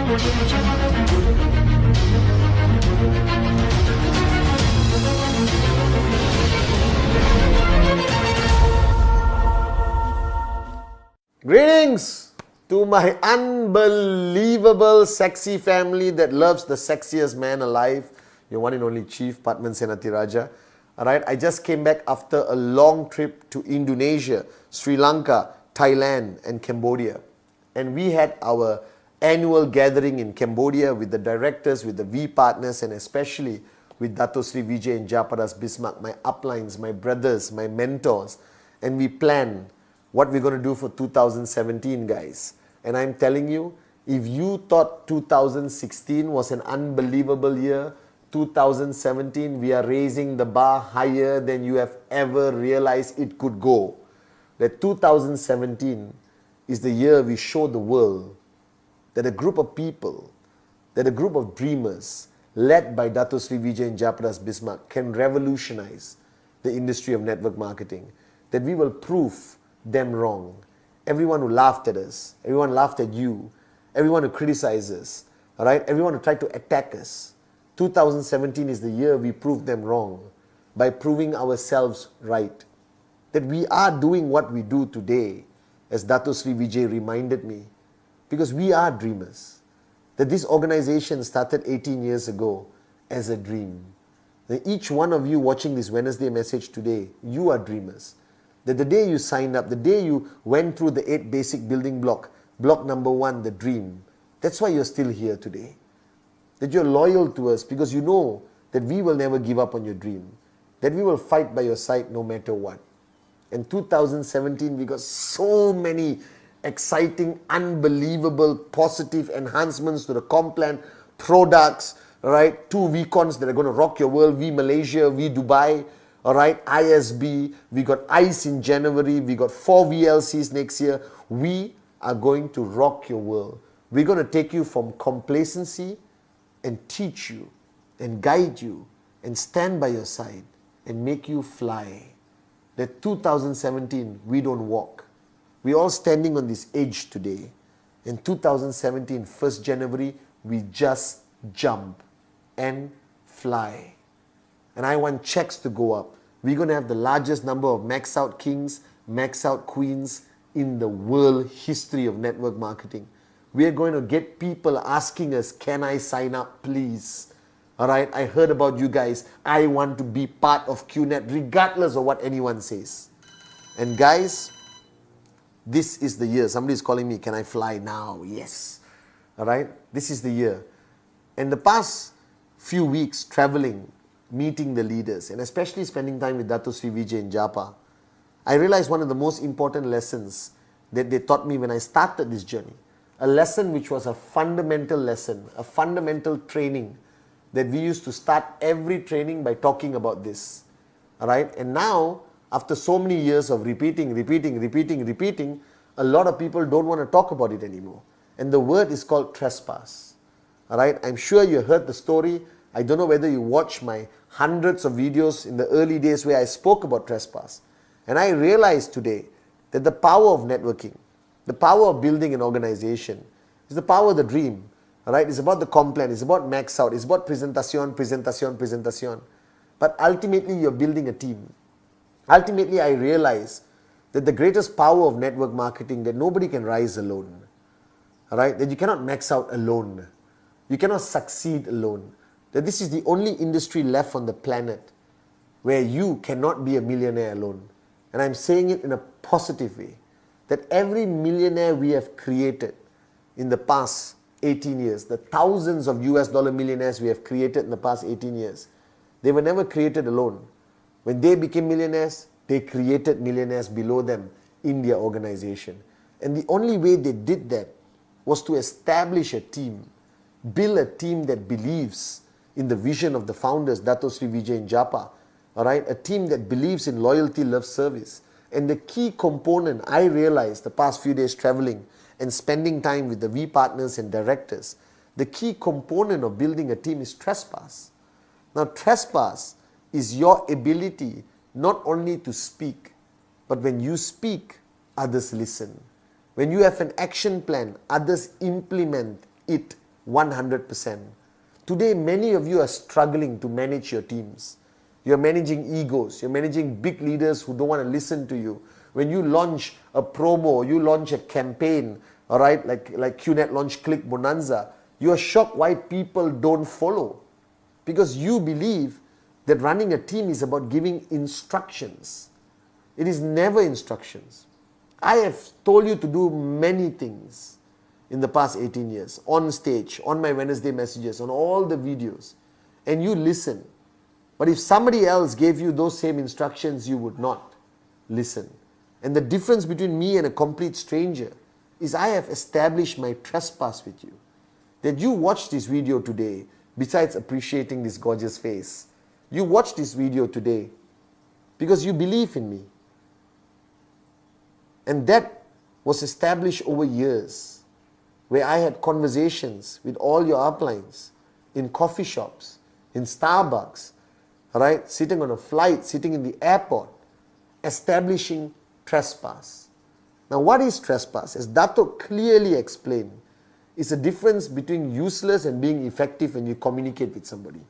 Greetings to my unbelievable sexy family that loves the sexiest man alive, your one and only Chief Pathman Senatiraja. Alright, I just came back after a long trip to Indonesia, Sri Lanka, Thailand and Cambodia. And we had our annual gathering in Cambodia with the directors, with the V partners and especially with Dato Sri Vijay and Japadas Bismarck, my uplines, my brothers, my mentors. And we planned what we're going to do for 2017, guys. And I'm telling you, if you thought 2016 was an unbelievable year, 2017, we are raising the bar higher than you have ever realized it could go. That 2017 is the year we show the world that a group of people, that a group of dreamers, led by Dato Sri Vijay and Japadas Bismarck, can revolutionize the industry of network marketing. That we will prove them wrong. Everyone who laughed at us, everyone laughed at you, everyone who criticized us, all right? Everyone who tried to attack us. 2017 is the year we proved them wrong by proving ourselves right. That we are doing what we do today, as Dato Sri Vijay reminded me, because we are dreamers. That this organization started 18 years ago as a dream. That each one of you watching this Wednesday message today, you are dreamers. That the day you signed up, the day you went through the 8 basic building block number 1, the dream, that's why you're still here today. That you're loyal to us because you know that we will never give up on your dream. That we will fight by your side no matter what. In 2017, we got so many exciting, unbelievable, positive enhancements to the Complan products, right? 2 VCons that are going to rock your world, V Malaysia, V Dubai, all right, ISB, we got ICE in January, we got 4 VLCs next year. We are going to rock your world. We're going to take you from complacency and teach you and guide you and stand by your side and make you fly. That 2017, we don't walk. We're all standing on this edge today. In 2017, 1st January, we just jump and fly. And I want checks to go up. We're going to have the largest number of max out kings, max out queens in the world history of network marketing. We are going to get people asking us, can I sign up, please? All right, I heard about you guys. I want to be part of QNet, regardless of what anyone says. And guys, this is the year. Somebody is calling me, can I fly now? Yes. All right, this is the year. In the past few weeks, traveling, meeting the leaders, and especially spending time with Dato Sri Vijay and Japa, I realized one of the most important lessons that they taught me when I started this journey. A lesson which was a fundamental lesson, a fundamental training that we used to start every training by talking about this. Alright, and now, after so many years of repeating, a lot of people don't want to talk about it anymore. And the word is called trespass. Alright, I'm sure you heard the story. I don't know whether you watched my hundreds of videos in the early days where I spoke about trespass. And I realized today that the power of networking, the power of building an organization is the power of the dream. Alright, it's about the Complan, it's about max out, it's about presentation. But ultimately you're building a team. Ultimately I realized that the greatest power of network marketing, that nobody can rise alone. Alright, that you cannot max out alone. You cannot succeed alone. That this is the only industry left on the planet where you cannot be a millionaire alone. And I'm saying it in a positive way. That every millionaire we have created in the past 18 years, the thousands of US dollar millionaires we have created in the past 18 years, they were never created alone. When they became millionaires, they created millionaires below them in their organization. And the only way they did that was to establish a team, build a team that believes in the vision of the founders, Dato Sri Vijay and Japa, all right? A team that believes in loyalty, love, service. And the key component, I realized the past few days traveling and spending time with the V partners and directors, the key component of building a team is trespass. Now, trespass is your ability not only to speak, but when you speak, others listen. When you have an action plan, others implement it 100%. Today, many of you are struggling to manage your teams. You're managing egos. You're managing big leaders who don't want to listen to you. When you launch a promo, you launch a campaign, all right, like QNet launched Click Bonanza, you are shocked why people don't follow. Because you believe that running a team is about giving instructions. It is never instructions. I have told you to do many things in the past 18 years, on stage, on my Wednesday messages, on all the videos, and you listen. But if somebody else gave you those same instructions, you would not listen. And the difference between me and a complete stranger is I have established my trespass with you. That you watch this video today, besides appreciating this gorgeous face, you watch this video today because you believe in me. And that was established over years, where I had conversations with all your uplines, in coffee shops, in Starbucks, right? Sitting on a flight, sitting in the airport, establishing trespass. Now, what is trespass? As Dato clearly explained, it's a difference between useless and being effective when you communicate with somebody.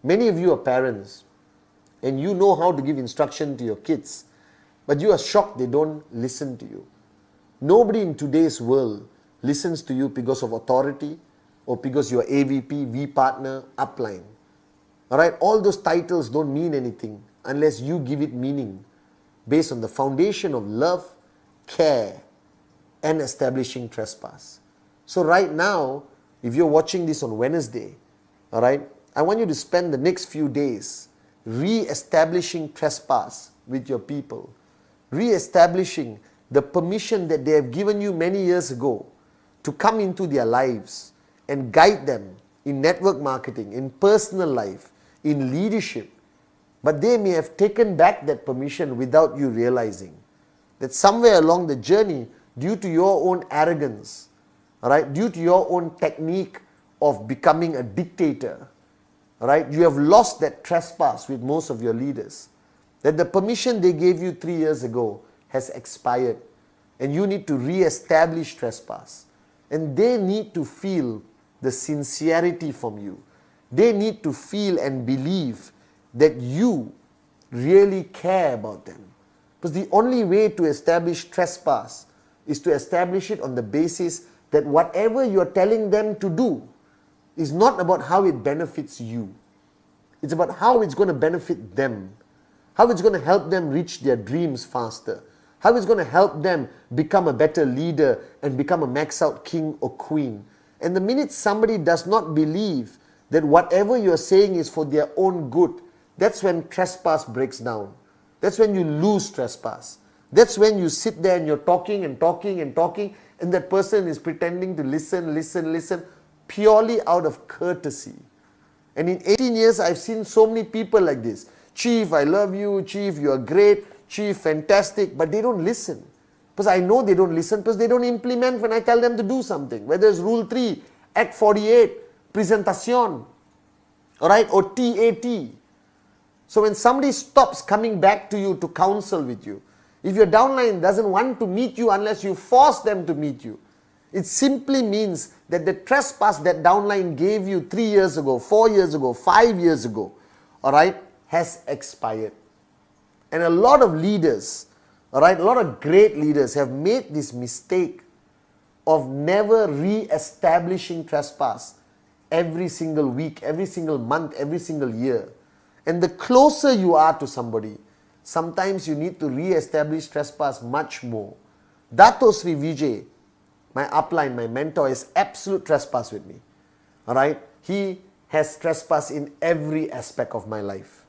Many of you are parents, and you know how to give instruction to your kids, but you are shocked they don't listen to you. Nobody in today's world listens to you because of authority or because you are AVP, V partner, upline. Alright, all those titles don't mean anything unless you give it meaning based on the foundation of love, care, and establishing trespass. So right now, if you're watching this on Wednesday, alright, I want you to spend the next few days re-establishing trespass with your people, re-establishing the permission that they have given you many years ago to come into their lives and guide them in network marketing, in personal life, in leadership. But they may have taken back that permission without you realizing that somewhere along the journey, due to your own arrogance, alright, due to your own technique of becoming a dictator, alright, you have lost that trespass with most of your leaders. That the permission they gave you 3 years ago has expired, and you need to re-establish trespass. And they need to feel the sincerity from you. They need to feel and believe that you really care about them. Because the only way to establish trespass is to establish it on the basis that whatever you are telling them to do is not about how it benefits you. It's about how it's going to benefit them, how it's going to help them reach their dreams faster, how it's going to help them become a better leader and become a max out king or queen. And the minute somebody does not believe that whatever you're saying is for their own good, that's when trespass breaks down. That's when you lose trespass. That's when you sit there and you're talking and talking and talking, and that person is pretending to listen purely out of courtesy. And in 18 years, I've seen so many people like this. Chief, I love you. Chief, you are great. Chief, fantastic. But they don't listen. Because I know they don't listen because they don't implement when I tell them to do something. Whether it's Rule 3, Act 48, Presentation, alright, or TAT. So when somebody stops coming back to you to counsel with you, if your downline doesn't want to meet you unless you force them to meet you, it simply means that the trespass that downline gave you 3 years ago, 4 years ago, 5 years ago, alright, has expired. And a lot of leaders, alright, a lot of great leaders have made this mistake of never re-establishing trespass every single week, every single month, every single year. And the closer you are to somebody, sometimes you need to re-establish trespass much more. Dato Sri Vijay, my upline, my mentor, is absolute trespass with me. Alright? He has trespass in every aspect of my life.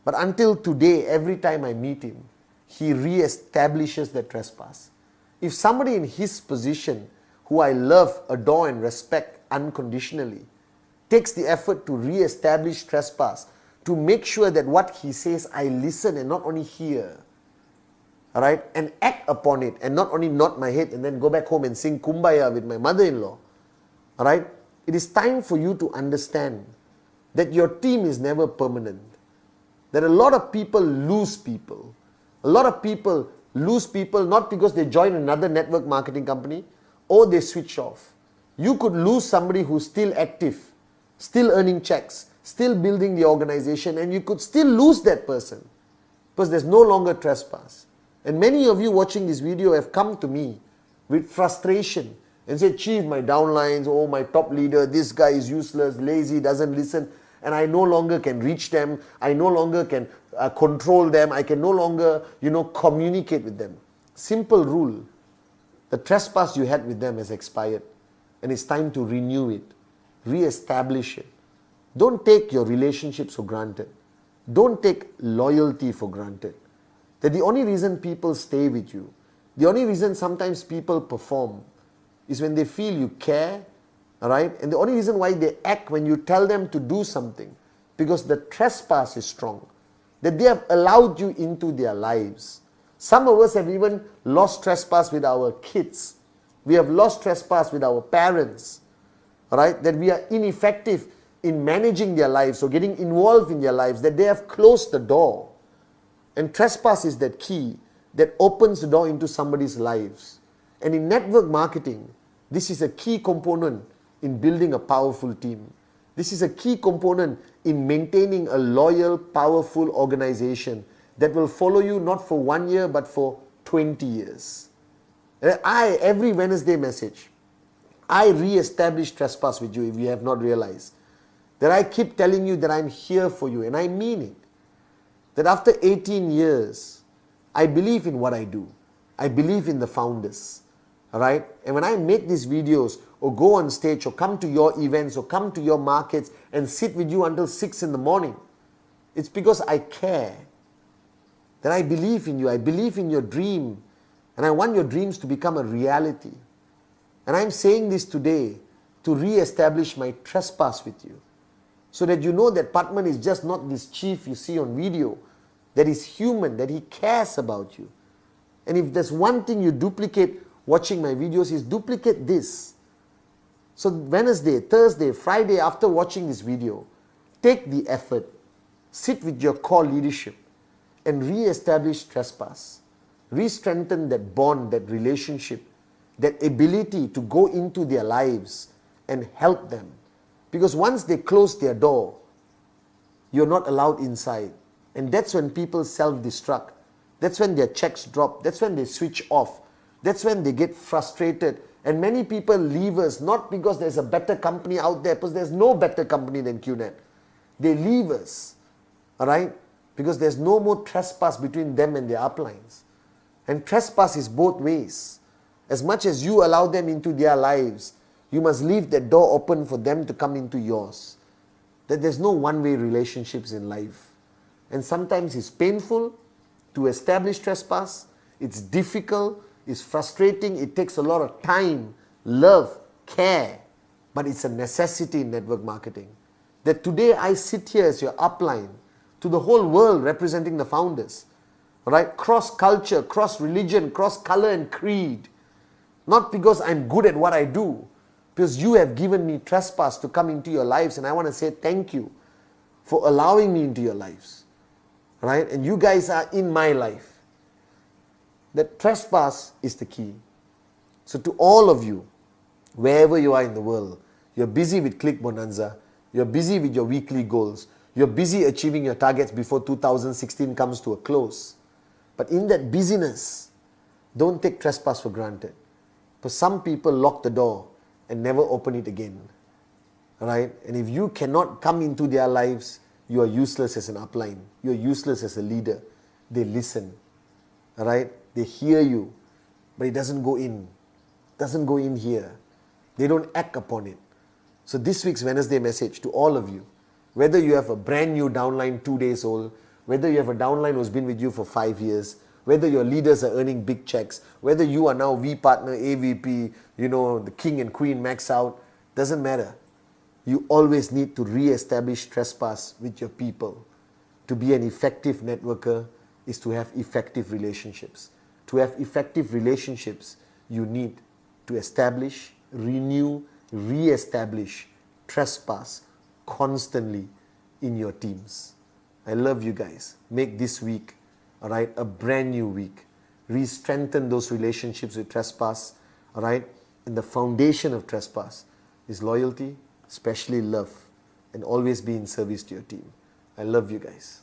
But until today, every time I meet him, he re-establishes that trespass. If somebody in his position, who I love, adore and respect unconditionally, takes the effort to re-establish trespass, to make sure that what he says I listen and not only hear, alright, and act upon it, and not only nod my head and then go back home and sing Kumbaya with my mother-in-law, alright, it is time for you to understand that your team is never permanent. That a lot of people lose people. A lot of people lose people not because they join another network marketing company or they switch off. You could lose somebody who's still active, still earning checks, still building the organization, and you could still lose that person because there's no longer trespass. And many of you watching this video have come to me with frustration and said, Chief, my downlines, oh, my top leader, this guy is useless, lazy, doesn't listen, and I no longer can reach them, I no longer can control them, I can no longer, communicate with them. Simple rule, the trespass you had with them has expired and it's time to renew it, re-establish it. Don't take your relationships for granted. Don't take loyalty for granted. That the only reason people stay with you, the only reason sometimes people perform is when they feel you care, all right? And the only reason why they act when you tell them to do something, because the trespass is strong, that they have allowed you into their lives. Some of us have even lost trespass with our kids. We have lost trespass with our parents, all right? That we are ineffective in managing their lives or getting involved in their lives, that they have closed the door. And trespass is that key that opens the door into somebody's lives. And in network marketing, this is a key component in building a powerful team. This is a key component in maintaining a loyal, powerful organization that will follow you not for 1 year but for 20 years. Every Wednesday message, I re-establish trespass with you if you have not realized. That I keep telling you that I'm here for you, and I mean it. That after 18 years, I believe in what I do. I believe in the founders. All right? And when I make these videos or go on stage or come to your events or come to your markets and sit with you until 6 in the morning, it's because I care. That I believe in you. I believe in your dream. And I want your dreams to become a reality. And I'm saying this today to re-establish my trespass with you. So that you know that Pathman is just not this chief you see on video, that is human, that he cares about you. And if there's one thing you duplicate watching my videos, is duplicate this. So Wednesday, Thursday, Friday, after watching this video, take the effort, sit with your core leadership and re-establish trespass. Re-strengthen that bond, that relationship, that ability to go into their lives and help them. Because once they close their door, you're not allowed inside. And that's when people self-destruct. That's when their checks drop. That's when they switch off. That's when they get frustrated. And many people leave us not because there's a better company out there, because there's no better company than QNet. They leave us, all right, because there's no more trespass between them and their uplines. And trespass is both ways. As much as you allow them into their lives, you must leave that door open for them to come into yours. That there's no one-way relationships in life. And sometimes it's painful to establish trespass. It's difficult. It's frustrating. It takes a lot of time, love, care. But it's a necessity in network marketing. That today I sit here as your upline to the whole world representing the founders. Right? Cross culture, cross religion, cross color and creed. Not because I'm good at what I do, because you have given me trespass to come into your lives, and I want to say thank you for allowing me into your lives. Right? And you guys are in my life. That trespass is the key. So to all of you, wherever you are in the world, you're busy with Click Bonanza, you're busy with your weekly goals, you're busy achieving your targets before 2016 comes to a close. But in that busyness, don't take trespass for granted. Because some people lock the door and never open it again. Right? And if you cannot come into their lives, you are useless as an upline. You're useless as a leader. They listen. Right? They hear you. But it doesn't go in. It doesn't go in here. They don't act upon it. So this week's Wednesday message to all of you, whether you have a brand new downline 2 days old, whether you have a downline who's been with you for 5 years, whether your leaders are earning big checks, whether you are now V partner, AVP, the king and queen max out, doesn't matter. You always need to re-establish trespass with your people. To be an effective networker is to have effective relationships. To have effective relationships, you need to establish, renew, re-establish trespass constantly in your teams. I love you guys. Make this week, all right, a brand new week. Re-strengthen those relationships with trespass, all right? And the foundation of trespass is loyalty, especially love, and always be in service to your team. I love you guys.